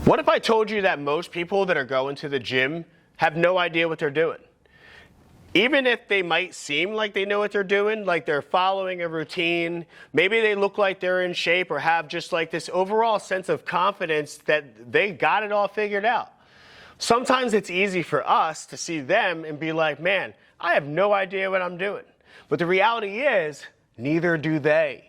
What if I told you that most people that are going to the gym have no idea what they're doing? Even if they might seem like they know what they're doing, like they're following a routine, maybe they look like they're in shape or have just like this overall sense of confidence that they got it all figured out. Sometimes it's easy for us to see them and be like, man, I have no idea what I'm doing. But the reality is, neither do they.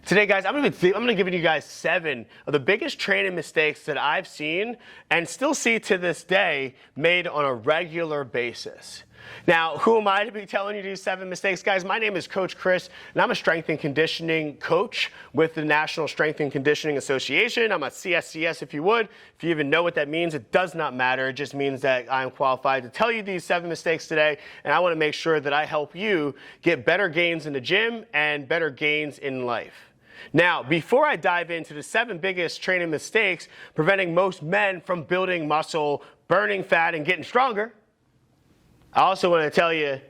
Today, guys, I'm going to be giving you guys 7 of the biggest training mistakes that I've seen and still see to this day made on a regular basis. Now, who am I to be telling you these 7 mistakes? Guys, my name is Coach Chris, and I'm a strength and conditioning coach with the National Strength and Conditioning Association. I'm a CSCS, if you would. If you even know what that means, it does not matter. It just means that I'm qualified to tell you these 7 mistakes today, and I want to make sure that I help you get better gains in the gym and better gains in life. Now, before I dive into the 7 biggest training mistakes preventing most men from building muscle, burning fat, and getting stronger, I also want to tell you,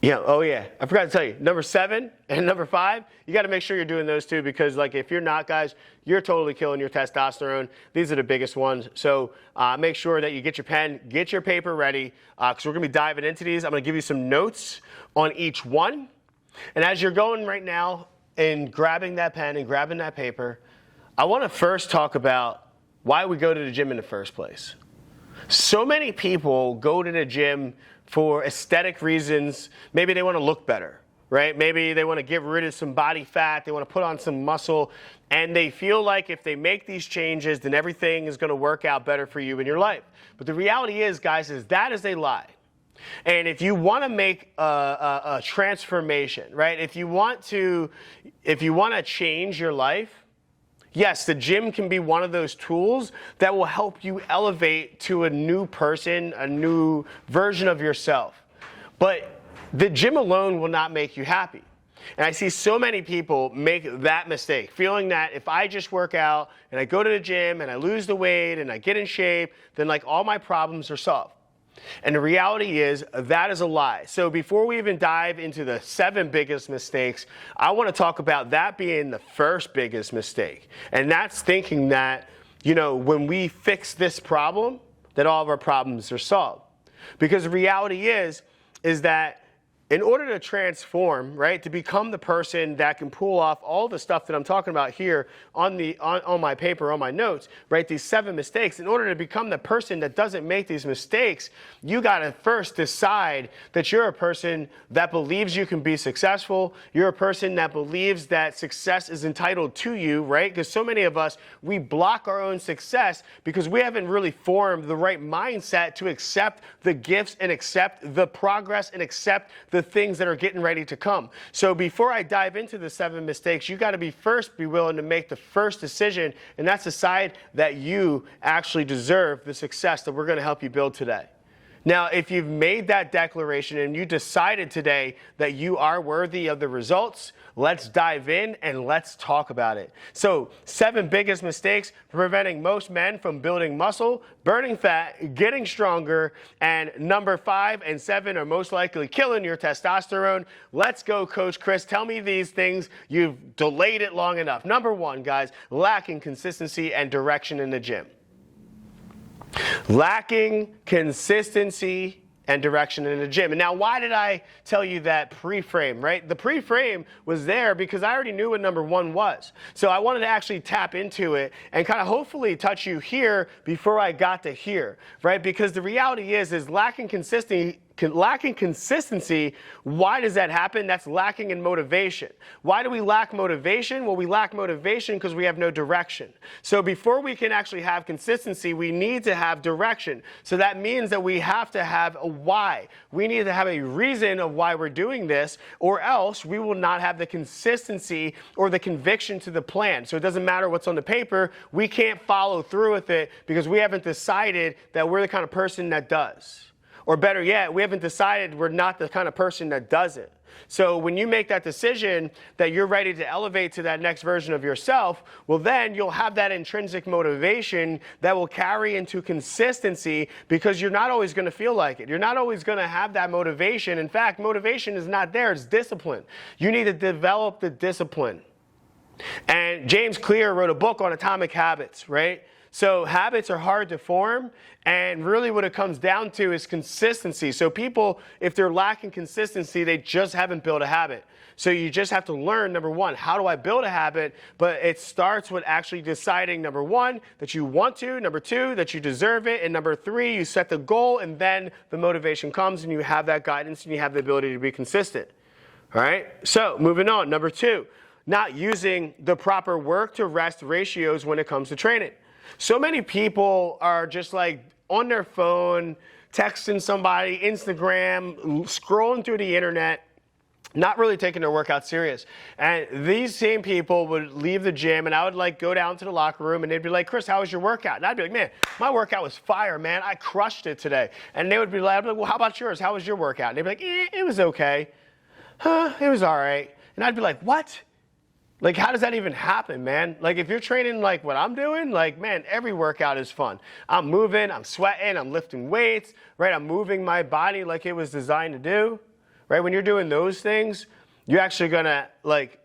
I forgot to tell you, number 7 and number 5, you got to make sure you're doing those 2 because, like, if you're not, guys, you're totally killing your testosterone. These are the biggest ones. So make sure that you get your pen, get your paper ready, because we're going to be diving into these. I'm going to give you some notes on each one. And as you're going right now and grabbing that pen and grabbing that paper, I want to first talk about why we go to the gym in the first place. So many people go to the gym for aesthetic reasons. Maybe they want to look better, right? Maybe they want to get rid of some body fat. They want to put on some muscle. And they feel like if they make these changes, then everything is going to work out better for you in your life. But the reality is, guys, that is a lie. And if you want to make a transformation, right? If you want to change your life, yes, the gym can be one of those tools that will help you elevate to a new person, a new version of yourself. But the gym alone will not make you happy. And I see so many people make that mistake, feeling that if I just work out and I go to the gym and I lose the weight and I get in shape, then like all my problems are solved. And the reality is that is a lie. So before we even dive into the 7 biggest mistakes, I want to talk about that being the first biggest mistake. And that's thinking that, when we fix this problem, that all of our problems are solved. Because the reality is that in order to transform, right, to become the person that can pull off all the stuff that I'm talking about here on my paper, on my notes, right, these 7 mistakes, in order to become the person that doesn't make these mistakes, you got to first decide that you're a person that believes you can be successful. You're a person that believes that success is entitled to you, right? Because so many of us, we block our own success because we haven't really formed the right mindset to accept the gifts and accept the progress and accept the things that are getting ready to come. So before I dive into the 7 mistakes, you got to be willing to make the first decision, and that's decide that you actually deserve the success that we're going to help you build today. Now, if you've made that declaration and you decided today that you are worthy of the results, let's dive in and let's talk about it. So, 7 biggest mistakes preventing most men from building muscle, burning fat, getting stronger, and number 5 and 7 are most likely killing your testosterone. Let's go, Coach Chris. Tell me these things. You've delayed it long enough. Number 1, guys, lacking consistency and direction in the gym. Lacking consistency and direction in the gym. And now, why did I tell you that pre-frame, right? The pre-frame was there because I already knew what number 1 was. So I wanted to actually tap into it and kind of hopefully touch you here before I got to here, right? Because the reality is lacking consistency. Why does that happen? That's lacking in motivation. Why do we lack motivation? Well, we lack motivation because we have no direction. So before we can actually have consistency, we need to have direction. So that means that we have to have a why. We need to have a reason of why we're doing this, or else we will not have the consistency or the conviction to the plan. So it doesn't matter what's on the paper. We can't follow through with it because we haven't decided that we're the kind of person that does. Or better yet, we haven't decided we're not the kind of person that does it. So when you make that decision that you're ready to elevate to that next version of yourself, well, then you'll have that intrinsic motivation that will carry into consistency because you're not always going to feel like it. You're not always going to have that motivation. In fact, motivation is not there. It's discipline. You need to develop the discipline. And James Clear wrote a book on atomic habits, right? So habits are hard to form, and really what it comes down to is consistency. So people, if they're lacking consistency, they just haven't built a habit. So you just have to learn, number one, how do I build a habit? But it starts with actually deciding, number one, that you want to, number two, that you deserve it, and number three, you set the goal, and then the motivation comes, and you have that guidance, and you have the ability to be consistent. All right? So moving on, number two, not using the proper work to rest ratios when it comes to training. So many people are just like on their phone, texting somebody, Instagram, scrolling through the internet, not really taking their workout serious. And these same people would leave the gym, and I would like go down to the locker room, and they'd be like, Chris, how was your workout? And I'd be like, man, my workout was fire, man. I crushed it today. And they would be like, well, how about yours? How was your workout? And they'd be like, it was okay. It was all right. And I'd be like, what? Like, how does that even happen, man? Like, if you're training like what I'm doing, like, man, every workout is fun. I'm moving, I'm sweating, I'm lifting weights, right? I'm moving my body like it was designed to do, right? When you're doing those things, you're actually gonna, like,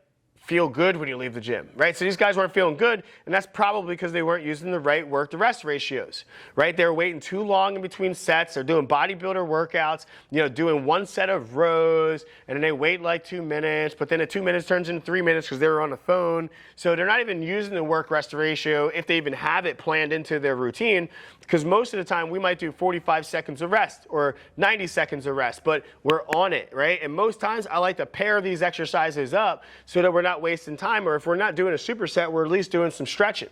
feel good when you leave the gym, right? So these guys weren't feeling good, and that's probably because they weren't using the right work-to-rest ratios, right? They were waiting too long in between sets. They're doing bodybuilder workouts, doing one set of rows, and then they wait like 2 minutes, but then the 2 minutes turns into 3 minutes because they were on the phone. So they're not even using the work-rest ratio if they even have it planned into their routine, because most of the time we might do 45 seconds of rest or 90 seconds of rest, but we're on it, right? And most times I like to pair these exercises up so that we're not wasting time, or if we're not doing a superset, we're at least doing some stretching,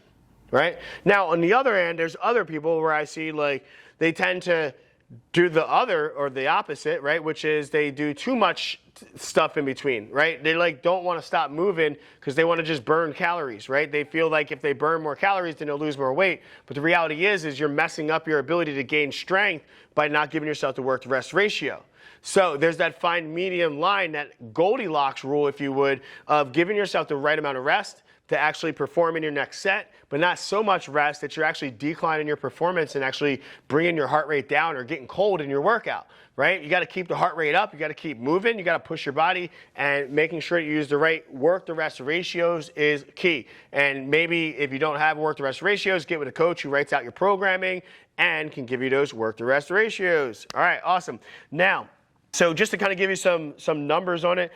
right? Now, on the other end, there's other people where I see like they tend to do the other or the opposite, right? Which is they do too much stuff in between, right? They like don't want to stop moving because they want to just burn calories, right? They feel like if they burn more calories, then they'll lose more weight. But the reality is you're messing up your ability to gain strength by not giving yourself the work to rest ratio. So there's that fine medium line, that Goldilocks rule, if you would, of giving yourself the right amount of rest to actually perform in your next set, but not so much rest that you're actually declining your performance and actually bringing your heart rate down or getting cold in your workout, right? You got to keep the heart rate up. You got to keep moving. You got to push your body, and making sure you use the right work-to-rest ratios is key. And maybe if you don't have work-to-rest ratios, get with a coach who writes out your programming and can give you those work-to-rest ratios. All right, awesome. Now, so just to kind of give you some numbers on it.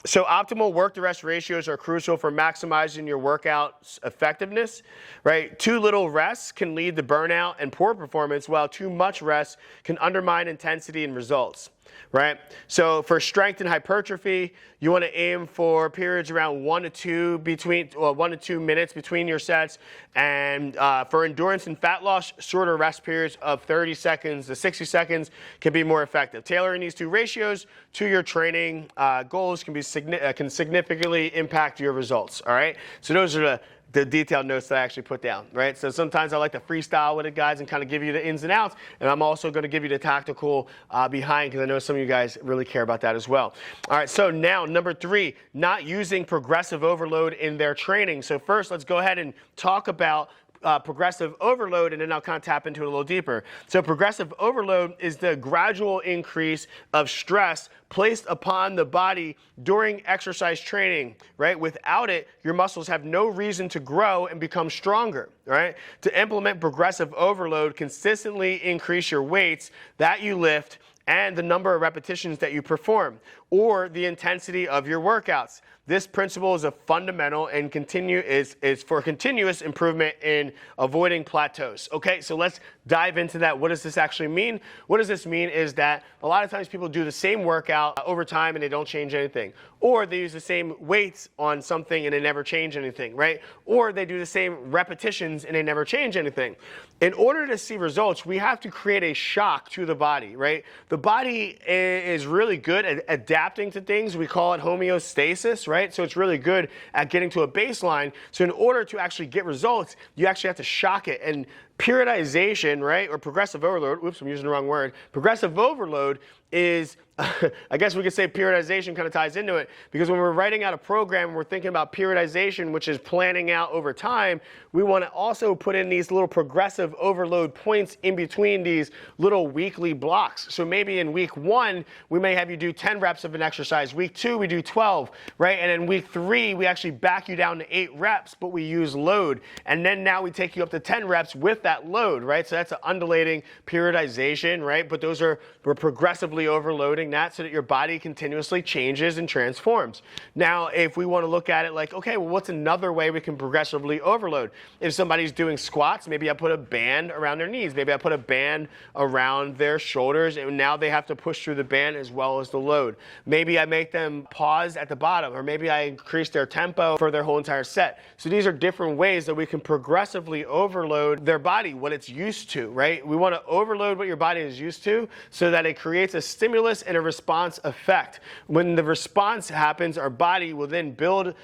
So optimal work-to-rest ratios are crucial for maximizing your workout's effectiveness, right? Too little rest can lead to burnout and poor performance, while too much rest can undermine intensity and results, right? So for strength and hypertrophy, you want to aim for periods around 1 to 2 minutes between your sets. And for endurance and fat loss, shorter rest periods of 30 seconds to 60 seconds can be more effective. Tailoring these two ratios to your training goals can significantly impact your results, all right? So those are the detailed notes that I actually put down, right? So sometimes I like to freestyle with it, guys, and kind of give you the ins and outs, and I'm also going to give you the tactical behind, because I know some of you guys really care about that as well. All right, so now number 3, not using progressive overload in their training. So first, let's go ahead and talk about progressive overload, and then I'll kind of tap into it a little deeper. So progressive overload is the gradual increase of stress placed upon the body during exercise training, right? Without it, your muscles have no reason to grow and become stronger, right? To implement progressive overload, consistently increase your weights that you lift and the number of repetitions that you perform, or the intensity of your workouts. This principle is a fundamental and is for continuous improvement in avoiding plateaus. Okay, so let's dive into that. What does this actually mean? What does this mean is that a lot of times people do the same workout over time and they don't change anything. Or they use the same weights on something and they never change anything, right? Or they do the same repetitions and they never change anything. In order to see results, we have to create a shock to the body, right? The body is really good at adapting to things. We call it homeostasis, right? So it's really good at getting to a baseline. So in order to actually get results, you actually have to shock it. And Periodization, right, or progressive overload, oops, I'm using the wrong word. Progressive overload is, I guess we could say periodization kind of ties into it, because when we're writing out a program, we're thinking about periodization, which is planning out over time. We want to also put in these little progressive overload points in between these little weekly blocks. So maybe in week 1, we may have you do 10 reps of an exercise. Week 2, we do 12, right? And in week 3, we actually back you down to 8 reps, but we use load. And then now we take you up to 10 reps with that load, right? So that's an undulating periodization, right? But we're progressively overloading that so that your body continuously changes and transforms. Now, if we want to look at it like, okay, well, what's another way we can progressively overload? If somebody's doing squats, maybe I put a band around their knees. Maybe I put a band around their shoulders, and now they have to push through the band as well as the load. Maybe I make them pause at the bottom, or maybe I increase their tempo for their whole entire set. So these are different ways that we can progressively overload their body, what it's used to, right? We want to overload what your body is used to so that it creates a stimulus and a response effect. When the response happens, our body will then build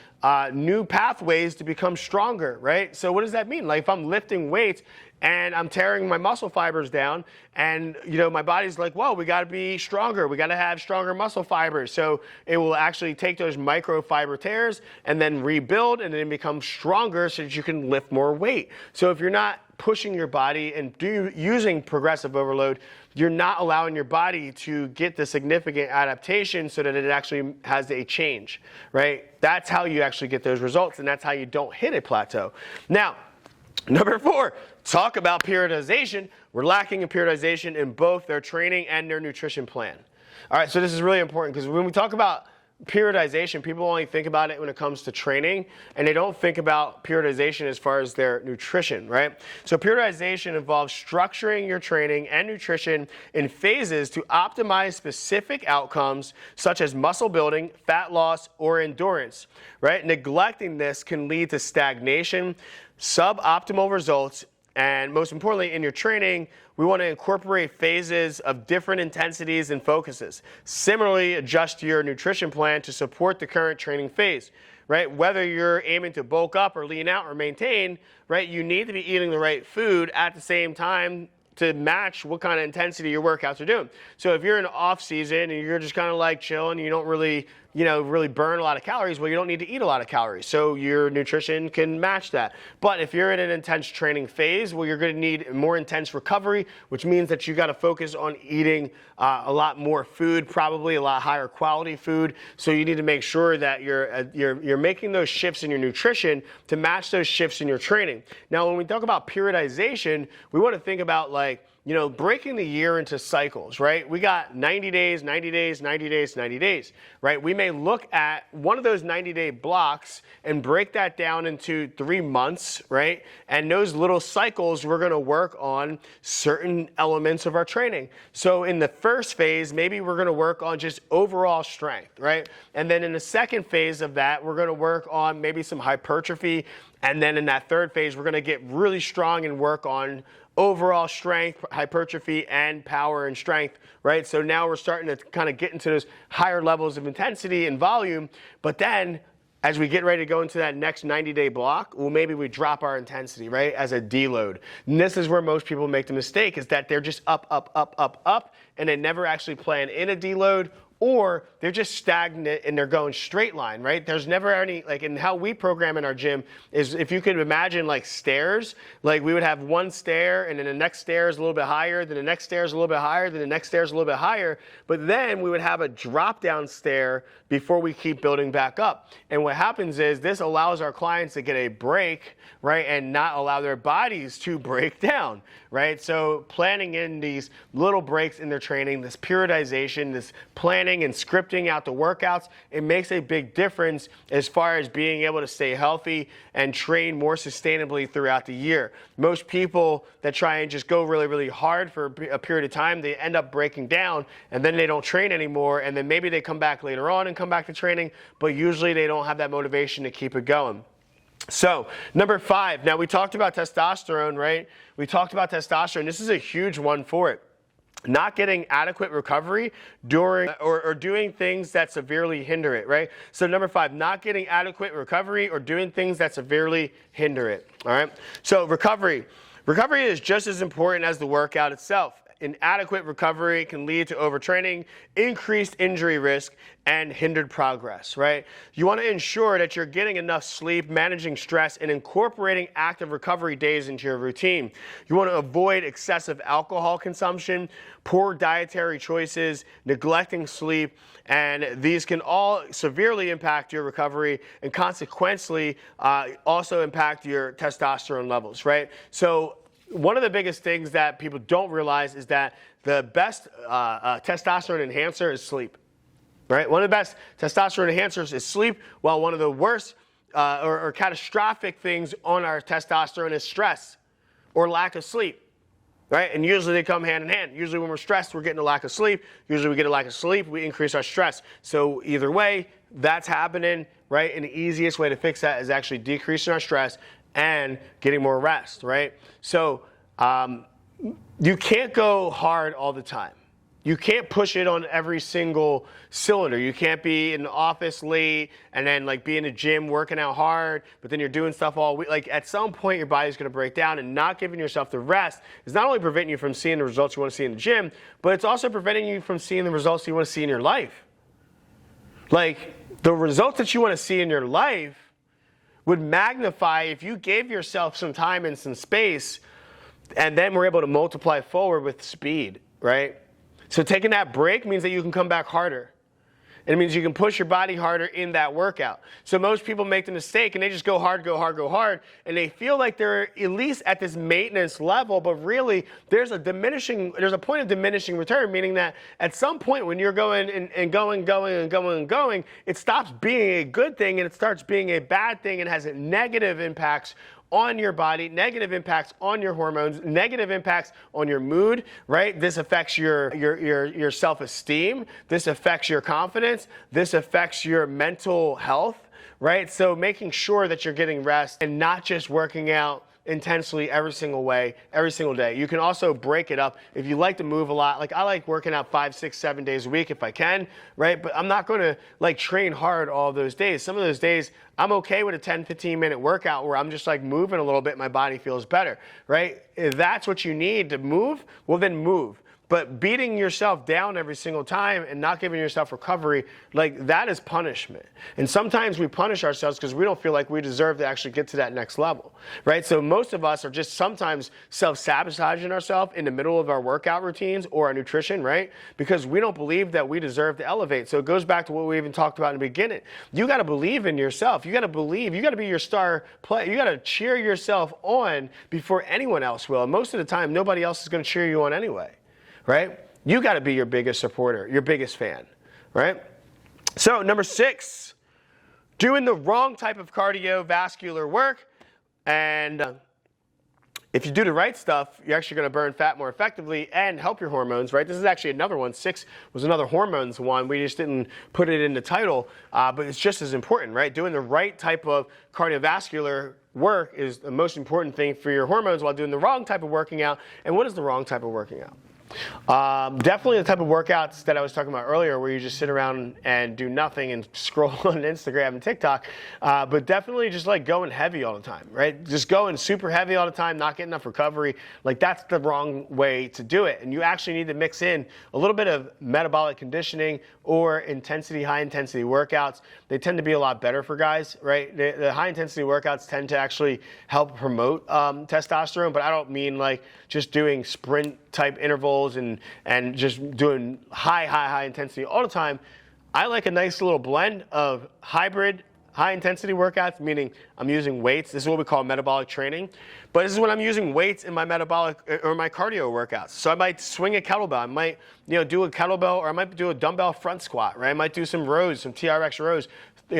new pathways to become stronger, right? So what does that mean? Like if I'm lifting weights and I'm tearing my muscle fibers down, and my body's like, whoa, we got to be stronger. We got to have stronger muscle fibers. So it will actually take those microfiber tears and then rebuild and then become stronger so that you can lift more weight. So if you're not pushing your body and using progressive overload, you're not allowing your body to get the significant adaptation so that it actually has a change, right? That's how you actually get those results, and that's how you don't hit a plateau. Now, number 4, talk about periodization. We're lacking in periodization in both their training and their nutrition plan. All right, so this is really important because when we talk about periodization, people only think about it when it comes to training, and they don't think about periodization as far as their nutrition, right? So periodization involves structuring your training and nutrition in phases to optimize specific outcomes such as muscle building, fat loss, or endurance, right? Neglecting this can lead to stagnation, suboptimal results, and most importantly, in your training, we want to incorporate phases of different intensities and focuses. Similarly, adjust your nutrition plan to support the current training phase, right? Whether you're aiming to bulk up or lean out or maintain, right, you need to be eating the right food at the same time to match what kind of intensity your workouts are doing. So if you're in off season and you're just kind of like chilling, you don't really burn a lot of calories, well, you don't need to eat a lot of calories. So your nutrition can match that. But if you're in an intense training phase, well, you're going to need more intense recovery, which means that you got to focus on eating a lot more food, probably a lot higher quality food. So you need to make sure that you're making those shifts in your nutrition to match those shifts in your training. Now, when we talk about periodization, we want to think about breaking the year into cycles, right? We got 90 days, 90 days, 90 days, 90 days, right? We may look at one of those 90-day blocks and break that down into 3 months, right? And those little cycles, we're going to work on certain elements of our training. So in the first phase, maybe we're going to work on just overall strength, right? And then in the second phase of that, we're going to work on maybe some hypertrophy. And then in that third phase, we're going to get really strong and work on overall strength, hypertrophy, and power and strength, right? So now we're starting to kind of get into those higher levels of intensity and volume. But then as we get ready to go into that next 90-day block, well, maybe we drop our intensity, right, as a deload. And this is where most people make the mistake, is that they're just up, up, up, up, up, and they never actually plan in a deload, or they're just stagnant and they're going straight line, right? There's never any, in how we program in our gym is, if you could imagine stairs, we would have one stair and then the next stair is a little bit higher, then the next stair is a little bit higher, then the next stair is a little bit higher, but then we would have a drop down stair before we keep building back up. And what happens is this allows our clients to get a break, right, and not allow their bodies to break down, right? So planning in these little breaks in their training, this periodization, this planning and scripting out the workouts, it makes a big difference as far as being able to stay healthy and train more sustainably throughout the year. Most people that try and just go really, really hard for a period of time, they end up breaking down and then they don't train anymore, and then maybe they come back later on and come back to training, but usually they don't have that motivation to keep it going. So, number 5, now we talked about testosterone, right? We talked about testosterone. This is a huge one for it. Not getting adequate recovery during or doing things that severely hinder it, right? So number 5, not getting adequate recovery or doing things that severely hinder it, all right? So recovery. Recovery is just as important as the workout itself. Inadequate recovery can lead to overtraining, increased injury risk, and hindered progress, right? You want to ensure that you're getting enough sleep, managing stress, and incorporating active recovery days into your routine. You want to avoid excessive alcohol consumption, poor dietary choices, neglecting sleep, and these can all severely impact your recovery and consequently also impact your testosterone levels, right? So one of the biggest things that people don't realize is that the best testosterone enhancer is sleep, right? One of the best testosterone enhancers is sleep, while one of the worst or catastrophic things on our testosterone is stress or lack of sleep, right? And usually they come hand in hand. Usually when we're stressed, we're getting a lack of sleep. Usually we get a lack of sleep, we increase our stress. So either way, that's happening, right? And the easiest way to fix that is actually decreasing our stress and getting more rest, right? So you can't go hard all the time. You can't push it on every single cylinder. You can't be in the office late and then like be in the gym working out hard, but then you're doing stuff all week. Like at some point your body's gonna break down, and not giving yourself the rest is not only preventing you from seeing the results you wanna see in the gym, but it's also preventing you from seeing the results you wanna see in your life. Like the results that you wanna see in your life would magnify if you gave yourself some time and some space, and then we're able to multiply forward with speed, right? So taking that break means that you can come back harder. It means you can push your body harder in that workout. So most people make the mistake and they just go hard, and they feel like they're at least at this maintenance level, but really there's a point of diminishing return, meaning that at some point when you're going and going, it stops being a good thing and it starts being a bad thing and has negative impacts on your body, negative impacts on your hormones, negative impacts on your mood, right? This affects your self-esteem. This affects your confidence. This affects your mental health, right? So making sure that you're getting rest and not just working out intensely every single day. You can also break it up. If you like to move a lot, like I like working out 5, 6, 7 days a week if I can, right? But I'm not going to like train hard all those days. Some of those days I'm okay with a 10, 15 minute workout where I'm just like moving a little bit. My body feels better, right? If that's what you need to move, well then move. But beating yourself down every single time and not giving yourself recovery, like that is punishment. And sometimes we punish ourselves because we don't feel like we deserve to actually get to that next level, right? So most of us are just sometimes self-sabotaging ourselves in the middle of our workout routines or our nutrition, right? Because we don't believe that we deserve to elevate. So it goes back to what we even talked about in the beginning. You got to believe in yourself. You got to believe. You got to be your star player. You got to cheer yourself on before anyone else will. And most of the time, nobody else is going to cheer you on anyway. Right? You got to be your biggest supporter, your biggest fan, right? So number 6, doing the wrong type of cardiovascular work. And if you do the right stuff, you're actually going to burn fat more effectively and help your hormones, right? This is actually another one. 6 was another hormones one. We just didn't put it in the title, but it's just as important, right? Doing the right type of cardiovascular work is the most important thing for your hormones while doing the wrong type of working out. And what is the wrong type of working out? Definitely the type of workouts that I was talking about earlier where you just sit around and do nothing and scroll on Instagram and TikTok, but definitely just like going heavy all the time, right? Just going super heavy all the time, not getting enough recovery. Like that's the wrong way to do it. And you actually need to mix in a little bit of metabolic conditioning or high intensity workouts. They tend to be a lot better for guys, right? The high intensity workouts tend to actually help promote testosterone, but I don't mean like just doing sprint type intervals and just doing high intensity all the time. I like a nice little blend of hybrid high intensity workouts, meaning I'm using weights. This is what we call metabolic training. But this is when I'm using weights in my metabolic or my cardio workouts. So I might swing a kettlebell. I might, do a kettlebell, or I might do a dumbbell front squat, right? I might do some rows, some TRX rows.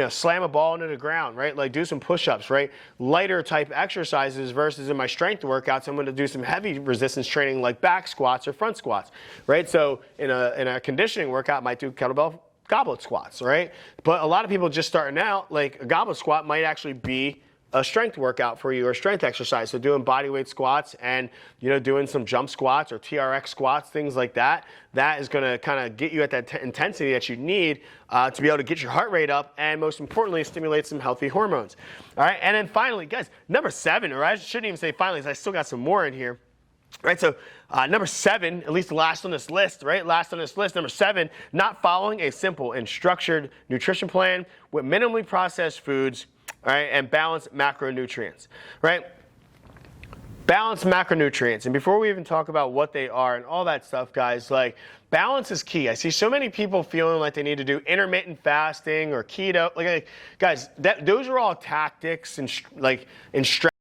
Slam a ball into the ground, right? Like do some push-ups, right? Lighter type exercises versus in my strength workouts, I'm going to do some heavy resistance training like back squats or front squats, right? So in a conditioning workout, I might do kettlebell goblet squats, right? But a lot of people just starting out, like a goblet squat might actually be a strength workout for you or strength exercise. So doing body weight squats and, doing some jump squats or TRX squats, things like that. That is going to kind of get you at that intensity that you need to be able to get your heart rate up and, most importantly, stimulate some healthy hormones. All right. And then finally, guys, number 7, or I shouldn't even say finally, because I still got some more in here. Right, so number 7, at least last on this list, right? Last on this list, number 7, not following a simple and structured nutrition plan with minimally processed foods, all right, and balanced macronutrients, right? Balanced macronutrients. And before we even talk about what they are and all that stuff, guys, like, balance is key. I see so many people feeling like they need to do intermittent fasting or keto. Like guys, those are all tactics and strategies